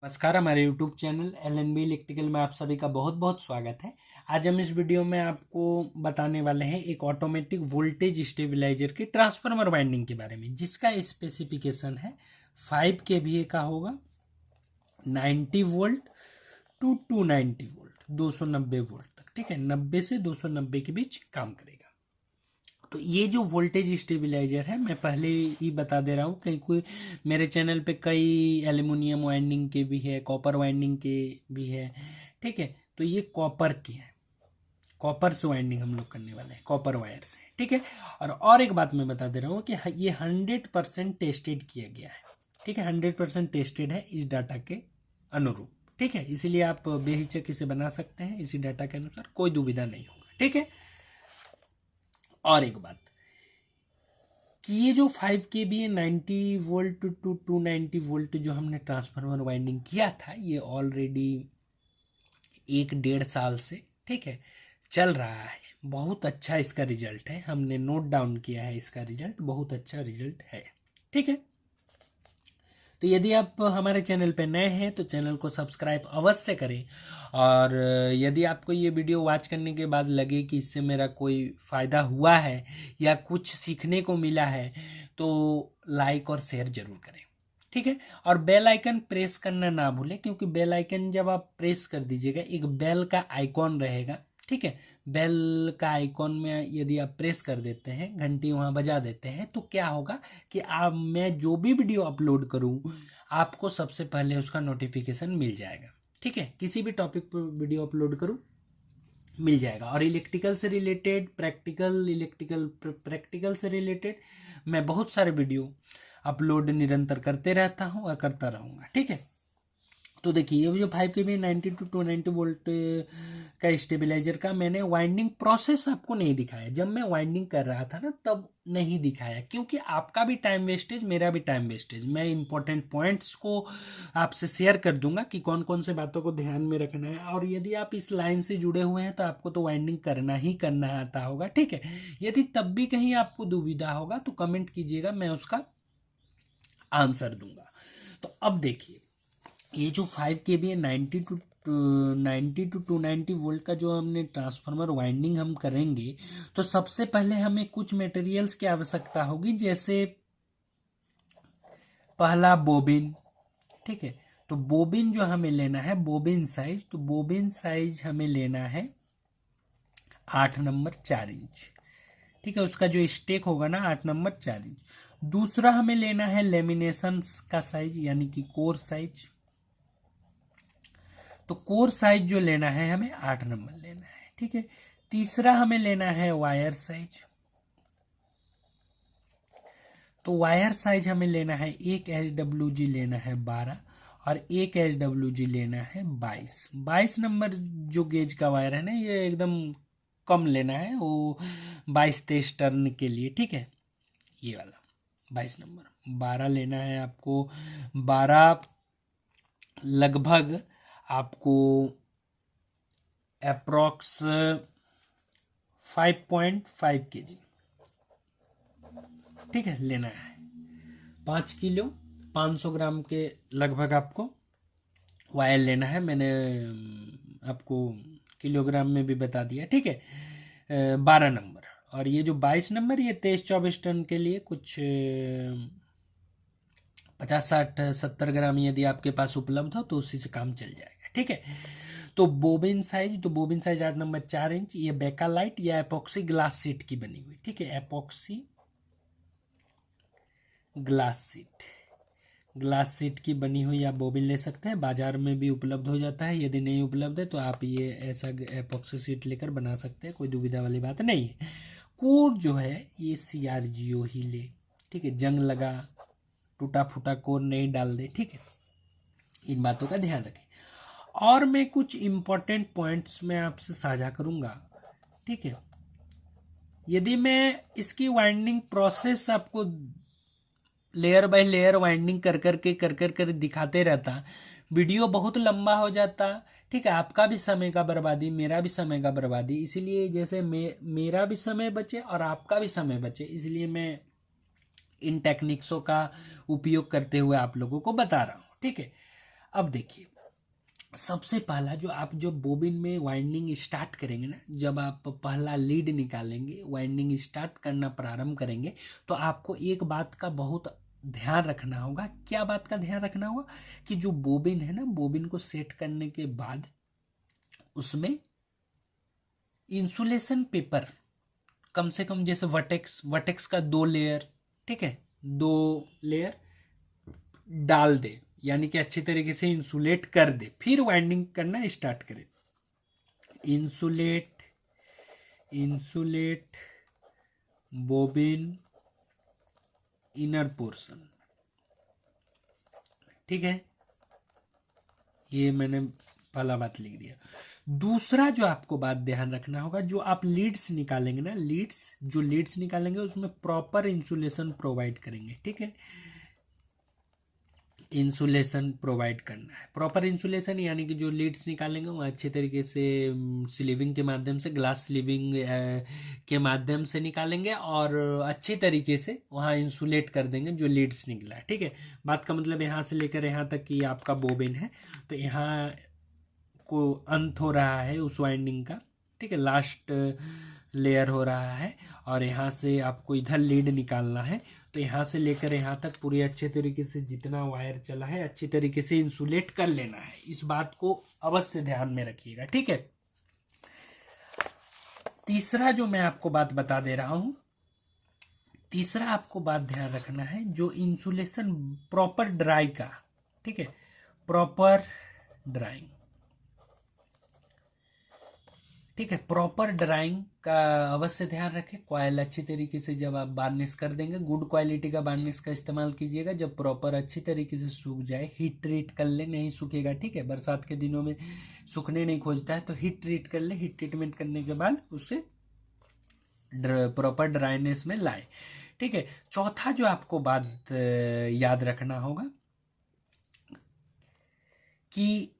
नमस्कार, हमारे YouTube channel LNB electrical में आप सभी का बहुत बहुत स्वागत है। आज हम इस वीडियो में आपको बताने वाले हैं एक ऑटोमेटिक वोल्टेज स्टेबलाइजर की ट्रांसफार्मर वाइंडिंग के बारे में, जिसका स्पेसिफिकेशन है 5 kVA का होगा, 90 वोल्ट टू 290 वोल्ट, 290 वोल्ट तक। ठीक है, 90 से 290 के बीच काम करेगा। तो ये जो वोल्टेज स्टेबलाइजर है, मैं पहले ही बता दे रहा हूँ, कहीं कोई मेरे चैनल पे कई एल्युमिनियम वाइंडिंग के भी है, कॉपर वाइंडिंग के भी है। ठीक है, तो ये कॉपर की है, कॉपर से वाइंडिंग हम लोग करने वाले हैं, कॉपर वायर से। ठीक है, और एक बात मैं बता दे रहा हूँ कि ये 100% टेस्टेड किया गया है। ठीक है, 100% टेस्टेड है इस डाटा के अनुरूप। ठीक है, इसीलिए आप बेहिचक इसे बना सकते हैं, इसी डाटा के अनुसार कोई दुविधा नहीं होगा। ठीक है, और एक बात कि ये जो 5 kVA 90 वोल्ट टू 290 वोल्ट जो हमने ट्रांसफार्मर वाइंडिंग किया था, ये ऑलरेडी 1-1.5 साल से, ठीक है, चल रहा है। बहुत अच्छा इसका रिजल्ट है, हमने नोट डाउन किया है इसका रिजल्ट, बहुत अच्छा रिजल्ट है। ठीक है, तो यदि आप हमारे चैनल पे नए हैं तो चैनल को सब्सक्राइब अवश्य करें, और यदि आपको ये वीडियो वॉच करने के बाद लगे कि इससे मेरा कोई फ़ायदा हुआ है या कुछ सीखने को मिला है, तो लाइक और शेयर जरूर करें। ठीक है, और बेल आइकन प्रेस करना ना भूलें, क्योंकि बेल आइकन जब आप प्रेस कर दीजिएगा, एक बेल का आइकॉन रहेगा। ठीक है, बेल का आइकॉन में यदि आप प्रेस कर देते हैं, घंटी वहाँ बजा देते हैं, तो क्या होगा कि आप, मैं जो भी वीडियो अपलोड करूँ, आपको सबसे पहले उसका नोटिफिकेशन मिल जाएगा। ठीक है, किसी भी टॉपिक पर वीडियो अपलोड करूँ, मिल जाएगा। और इलेक्ट्रिकल से रिलेटेड, प्रैक्टिकल से रिलेटेड मैं बहुत सारे वीडियो अपलोड निरंतर करते रहता हूँ और करता रहूँगा। ठीक है, तो देखिए, ये जो 5 kVA 90 टू 290 वोल्ट का स्टेबलाइजर का मैंने वाइंडिंग प्रोसेस आपको नहीं दिखाया। जब मैं वाइंडिंग कर रहा था ना, तब नहीं दिखाया, क्योंकि आपका भी टाइम वेस्टेज, मेरा भी टाइम वेस्टेज। मैं इंपॉर्टेंट पॉइंट्स को आपसे शेयर कर दूंगा कि कौन कौन से बातों को ध्यान में रखना है। और यदि आप इस लाइन से जुड़े हुए हैं तो आपको तो वाइंडिंग करना ही करना आता होगा। ठीक है, यदि तब भी कहीं आपको दुविधा होगा तो कमेंट कीजिएगा, मैं उसका आंसर दूंगा। तो अब देखिए, ये जो 5 kVA 90 टू 290 वोल्ट का जो हमने ट्रांसफार्मर वाइंडिंग हम करेंगे, तो सबसे पहले हमें कुछ मटेरियल्स की आवश्यकता होगी, जैसे पहला बोबिन। ठीक है, तो बोबिन जो हमें लेना है, बोबिन साइज, तो बोबिन साइज हमें लेना है 8 नंबर 4 इंच। ठीक है, उसका जो स्टेक होगा ना, 8 नंबर 4 इंच। दूसरा हमें लेना है लेमिनेशन का साइज, यानी कि कोर साइज। तो कोर साइज जो लेना है हमें 8 नंबर लेना है। ठीक है, तीसरा हमें लेना है वायर साइज। तो वायर साइज हमें लेना है, एक HWG लेना है 12, और एक HWG लेना है 22 नंबर जो गेज का वायर है ना, ये एकदम कम लेना है, वो 22-23 टर्न के लिए। ठीक है, ये वाला 22 नंबर 12 लेना है आपको। 12 लगभग आपको अप्रॉक्स 5.5 kg, ठीक है, लेना है। 5 किलो 500 ग्राम के लगभग आपको वायर लेना है। मैंने आपको किलोग्राम में भी बता दिया। ठीक है, 12 नंबर, और ये जो 22 नंबर, ये 23-24 टन के लिए कुछ 50-60-70 ग्राम यदि आपके पास उपलब्ध हो तो उसी से काम चल जाएगा। ठीक है, तो बोबिन साइज, 8 नंबर 4 इंच, ये बेकालाइट या एपॉक्सी ग्लास सीट की बनी हुई। ठीक है, एपॉक्सी ग्लास सीट की बनी हुई आप बोबिन ले सकते हैं, बाजार में भी उपलब्ध हो जाता है। यदि नहीं उपलब्ध है तो आप ये ऐसा एपॉक्सी सीट लेकर बना सकते हैं, कोई दुविधा वाली बात नहीं है। कोर जो है ये CRGO ही ले। ठीक है, जंग लगा टूटा फूटा कोर नहीं डाल दे। ठीक है, इन बातों का ध्यान रखें। और मैं कुछ इंपॉर्टेंट पॉइंट्स में आपसे साझा करूंगा। ठीक है, यदि मैं इसकी वाइंडिंग प्रोसेस आपको लेयर बाय लेयर वाइंडिंग कर दिखाते रहता, वीडियो बहुत लंबा हो जाता। ठीक है, आपका भी समय का बर्बादी, मेरा भी समय का बर्बादी। इसीलिए जैसे मेरा भी समय बचे और आपका भी समय बचे, इसलिए मैं इन टेक्निक्सों का उपयोग करते हुए आप लोगों को बता रहा हूँ। ठीक है, अब देखिए, सबसे पहला जो आप जब बोबिन में वाइंडिंग स्टार्ट करेंगे ना, जब आप पहला लीड निकालेंगे, वाइंडिंग स्टार्ट करना प्रारंभ करेंगे, तो आपको एक बात का बहुत ध्यान रखना होगा। क्या बात का ध्यान रखना होगा? कि जो बोबिन है ना, बोबिन को सेट करने के बाद उसमें इंसुलेशन पेपर कम से कम, जैसे वटेक्स का 2 लेयर, ठीक है, 2 लेयर डाल दे, यानी कि अच्छी तरीके से इंसुलेट कर दे, फिर वाइंडिंग करना स्टार्ट करे। इंसुलेट बोबिन इनर पोर्शन, ठीक है, ये मैंने पहला बात लिख दिया। दूसरा जो आपको बात ध्यान रखना होगा, जो आप लीड्स निकालेंगे ना, लीड्स निकालेंगे उसमें प्रॉपर इंसुलेशन प्रोवाइड करेंगे, ठीक है। इंसुलेशन प्रोवाइड करना है, प्रॉपर इंसुलेशन, यानी कि जो लीड्स निकालेंगे वो अच्छे तरीके से स्लीविंग के माध्यम से, ग्लास स्लीविंग के माध्यम से निकालेंगे और अच्छी तरीके से वहाँ इंसुलेट कर देंगे जो लीड्स निकला है, ठीक है। बात का मतलब यहाँ से लेकर यहाँ तक कि आपका बोबिन है, तो यहाँ को अंत हो रहा है उस वाइंडिंग का, ठीक है, लास्ट लेयर हो रहा है, और यहाँ से आपको इधर लीड निकालना है, तो यहाँ से लेकर यहाँ तक पूरी अच्छे तरीके से जितना वायर चला है अच्छी तरीके से इंसुलेट कर लेना है। इस बात को अवश्य ध्यान में रखिएगा, ठीक है। तीसरा जो मैं आपको बात बता दे रहा हूं, तीसरा आपको बात ध्यान रखना है, जो इंसुलेशन प्रॉपर ड्राई का, ठीक है, प्रॉपर ड्राइंग, ठीक है, प्रॉपर ड्राइंग का अवश्य ध्यान रखें। कॉयल अच्छी तरीके से जब आप वार्निश कर देंगे, गुड क्वालिटी का वार्निश का इस्तेमाल कीजिएगा। जब प्रॉपर अच्छी तरीके से सूख जाए, हीट ट्रीट कर ले, नहीं सूखेगा, ठीक है, बरसात के दिनों में सूखने नहीं खोजता है, तो हीट ट्रीट कर ले, हीट ट्रीटमेंट करने के बाद उसे प्रॉपर ड्राइनेस में लाए, ठीक है। चौथा जो आपको बात याद रखना होगा कि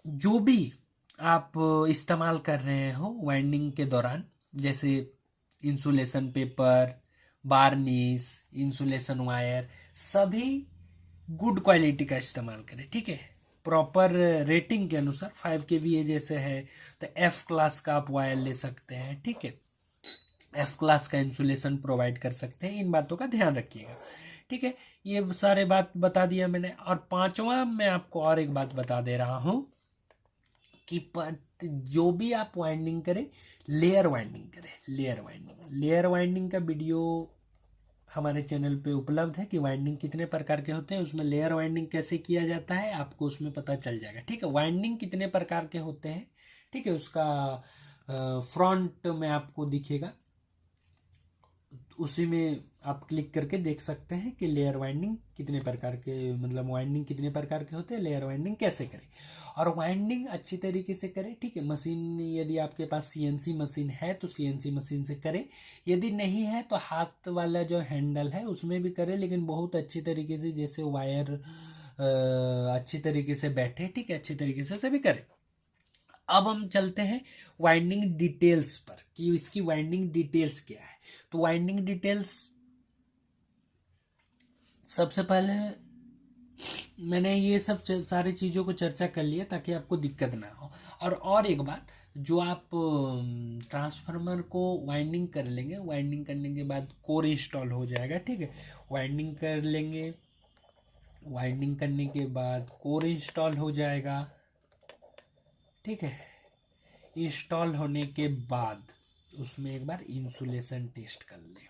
जो भी आप इस्तेमाल कर रहे हो वाइंडिंग के दौरान, जैसे insulation paper, varnish, insulation wire, सभी गुड क्वालिटी का इस्तेमाल करें, ठीक है। प्रॉपर रेटिंग के अनुसार 5 kVA जैसे है तो F क्लास का आप वायर ले सकते हैं, ठीक है, F क्लास का इंसुलेशन प्रोवाइड कर सकते हैं। इन बातों का ध्यान रखिएगा, ठीक है। ये सारे बात बता दिया मैंने। और पांचवा मैं आपको और एक बात बता दे रहा हूं कि जो भी आप वाइंडिंग करें, लेयर वाइंडिंग करें। लेयर वाइंडिंग का वीडियो हमारे चैनल पे उपलब्ध है कि वाइंडिंग कितने प्रकार के होते हैं, उसमें लेयर वाइंडिंग कैसे किया जाता है आपको उसमें पता चल जाएगा, ठीक है। वाइंडिंग कितने प्रकार के होते हैं, ठीक है, उसका फ्रंट में आपको दिखेगा, उसी में आप क्लिक करके देख सकते हैं कि लेयर वाइंडिंग कितने प्रकार के, मतलब वाइंडिंग कितने प्रकार के होते हैं, लेयर वाइंडिंग कैसे करें, और वाइंडिंग अच्छी तरीके से करें, ठीक है। मशीन, यदि आपके पास सीएनसी मशीन है तो सीएनसी मशीन से करें, यदि नहीं है तो हाथ वाला जो हैंडल है उसमें भी करें, लेकिन बहुत अच्छी तरीके से, जैसे वायर अच्छी तरीके से बैठे, ठीक है, अच्छी तरीके से सभी करें। अब हम चलते हैं वाइंडिंग डिटेल्स पर कि इसकी वाइंडिंग डिटेल्स क्या है। तो वाइंडिंग डिटेल्स, सबसे पहले मैंने ये सब सारी चीज़ों को चर्चा कर लिया ताकि आपको दिक्कत ना हो। और एक बात, जो आप ट्रांसफार्मर को वाइंडिंग कर लेंगे, वाइंडिंग करने के बाद कोर इंस्टॉल हो जाएगा, ठीक है। वाइंडिंग कर लेंगे, वाइंडिंग करने के बाद कोर इंस्टॉल हो जाएगा, ठीक है। इंस्टॉल होने के बाद उसमें एक बार इंसुलेशन टेस्ट कर लें।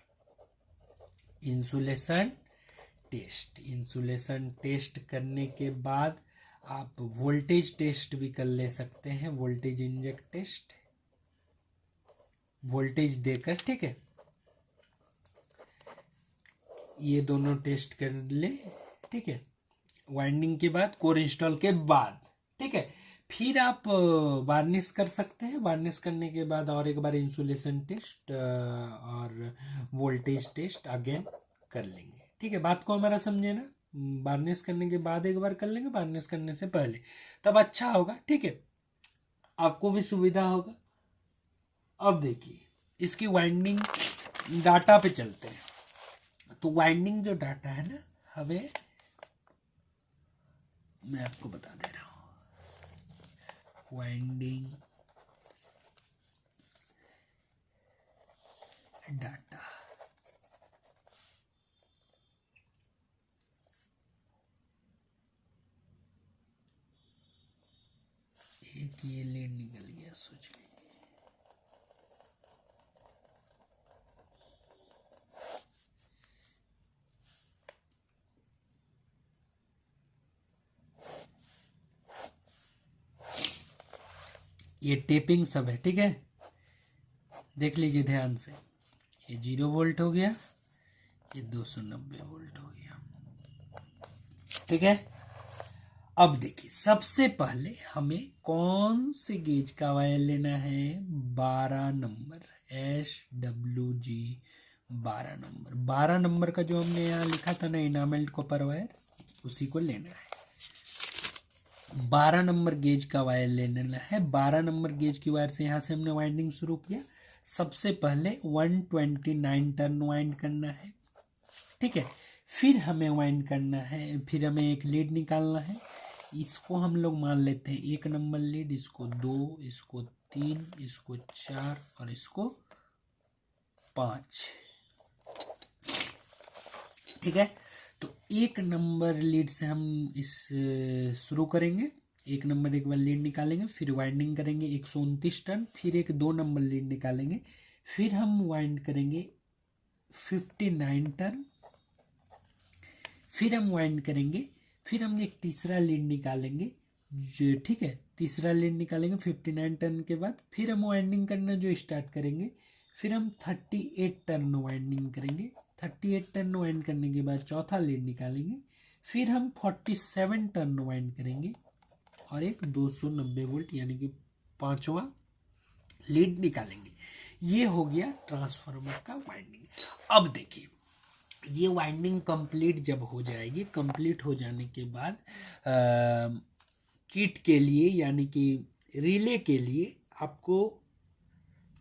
इंसुलेशन टेस्ट करने के बाद आप वोल्टेज टेस्ट भी कर ले सकते हैं, वोल्टेज इंजेक्ट टेस्ट, वोल्टेज देकर, ठीक है, ये दोनों टेस्ट कर ले, ठीक है। वाइंडिंग के बाद, कोर इंस्टॉल के बाद, ठीक है, फिर आप वार्निश कर सकते हैं। वार्निश करने के बाद और एक बार इंसुलेशन टेस्ट और वोल्टेज टेस्ट अगेन कर लेंगे, ठीक है। बात को हमारा समझे ना, वार्निश करने के बाद एक बार कर लेंगे, वार्निश करने से पहले, तब अच्छा होगा, ठीक है, आपको भी सुविधा होगा। अब देखिए इसकी वाइंडिंग डाटा पे चलते हैं। तो वाइंडिंग जो डाटा है ना, हमें मैं आपको बता दे रहा हूँ। वाइंडिंग डाटा, एक ये लीड निकल गया, सोच लीजिए। ये टेपिंग सब है, ठीक है, देख लीजिए ध्यान से। ये 0 वोल्ट हो गया, ये 290 वोल्ट हो गया, ठीक है। अब देखिए, सबसे पहले हमें कौन से गेज का वायर लेना है? 12 नंबर, SWG 12 नंबर। 12 नंबर का जो हमने यहाँ लिखा था ना, इनामेल्ड कॉपर वायर, उसी को लेना है। 12 नंबर गेज का वायर लेना है। 12 नंबर गेज की वायर से यहाँ से हमने वाइंडिंग शुरू किया। सबसे पहले 129 टर्न वाइंड करना है, ठीक है। फिर हमें वाइंड करना है, फिर हमें एक लीड निकालना है। इसको हम लोग मान लेते हैं 1 नंबर लीड, इसको 2, इसको 3, इसको 4 और इसको 5, ठीक है। तो 1 नंबर लीड से हम इस शुरू करेंगे। 1 नंबर एक बार लीड निकालेंगे, फिर वाइंडिंग करेंगे 129 टर्न, फिर एक 2 नंबर लीड निकालेंगे, फिर हम वाइंड करेंगे 59 टर्न, फिर हम वाइंड करेंगे, फिर हम एक तीसरा लीड निकालेंगे, जो ठीक है, तीसरा लीड निकालेंगे 59 टर्न के बाद, फिर हम वाइंडिंग करना जो स्टार्ट करेंगे, फिर हम 38 टर्न वाइंडिंग करेंगे। 38 टर्न वाइंड करने के बाद चौथा लीड निकालेंगे, फिर हम 47 टर्न वाइंड करेंगे और एक 290 वोल्ट यानी कि 5वां लीड निकालेंगे। ये हो गया ट्रांसफार्मर का वाइंडिंग। अब देखिए, ये वाइंडिंग कंप्लीट जब हो जाएगी, कंप्लीट हो जाने के बाद किट के लिए यानी कि रिले के लिए आपको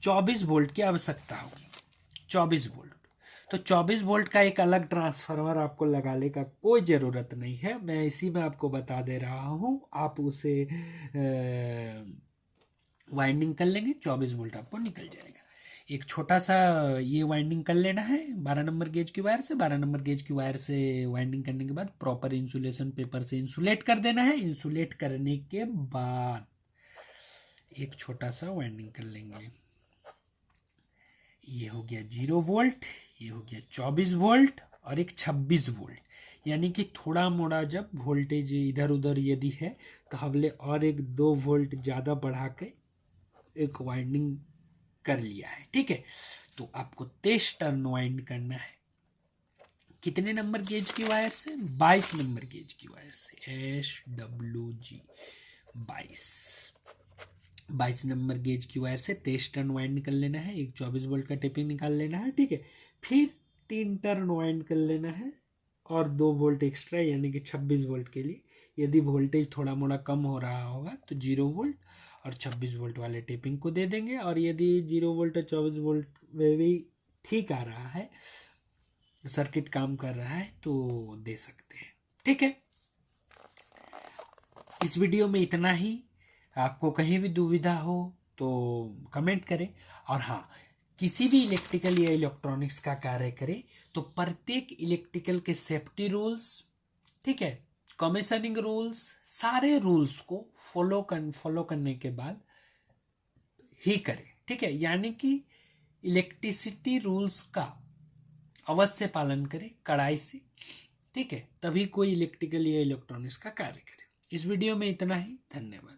24 वोल्ट की आवश्यकता होगी। 24 वोल्ट, तो 24 वोल्ट का एक अलग ट्रांसफार्मर आपको लगाने का कोई ज़रूरत नहीं है, मैं इसी में आपको बता दे रहा हूँ। आप उसे वाइंडिंग कर लेंगे, 24 वोल्ट आपको निकल जाएगा। एक छोटा सा ये वाइंडिंग कर लेना है 12 नंबर गेज की वायर से। 12 नंबर गेज की वायर से वाइंडिंग करने के बाद प्रॉपर इंसुलेशन पेपर से इंसुलेट कर देना है। इंसुलेट करने के बाद एक छोटा सा वाइंडिंग कर लेंगे। ये हो गया 0 वोल्ट, ये हो गया 24 वोल्ट और एक 26 वोल्ट, यानी कि थोड़ा मोड़ा जब वोल्टेज इधर उधर यदि है तो हमने और एक 2 वोल्ट ज़्यादा बढ़ा के एक वाइंडिंग कर लिया है, ठीक है। तो आपको 23 टर्न वाइंड करना है। कितने नंबर गेज की वायर से? 22 नंबर गेज की वायर से, SWG 22 नंबर गेज की वायर से 23 टर्न वाइंड कर लेना है। एक 24 वोल्ट का टेपिंग निकाल लेना है, ठीक है। फिर 3 टर्न वाइंड कर लेना है और 2 वोल्ट एक्स्ट्रा यानी कि 26 वोल्ट के लिए। यदि वोल्टेज थोड़ा मोड़ा कम हो रहा होगा तो 0 वोल्ट और 26 वोल्ट वाले टेपिंग को दे देंगे, और यदि 0 वोल्ट और 24 वोल्ट में भी ठीक आ रहा है, सर्किट काम कर रहा है, तो दे सकते हैं, ठीक है। इस वीडियो में इतना ही। आपको कहीं भी दुविधा हो तो कमेंट करें, और हाँ, किसी भी इलेक्ट्रिकल या इलेक्ट्रॉनिक्स का कार्य करें तो प्रत्येक इलेक्ट्रिकल के सेफ्टी रूल्स, ठीक है, कमीशनिंग रूल्स, सारे रूल्स को फॉलो करने के बाद ही करें, ठीक है। यानी कि इलेक्ट्रिसिटी रूल्स का अवश्य पालन करें कड़ाई से, ठीक है, तभी कोई इलेक्ट्रिकल या इलेक्ट्रॉनिक्स का कार्य करे। इस वीडियो में इतना ही, धन्यवाद।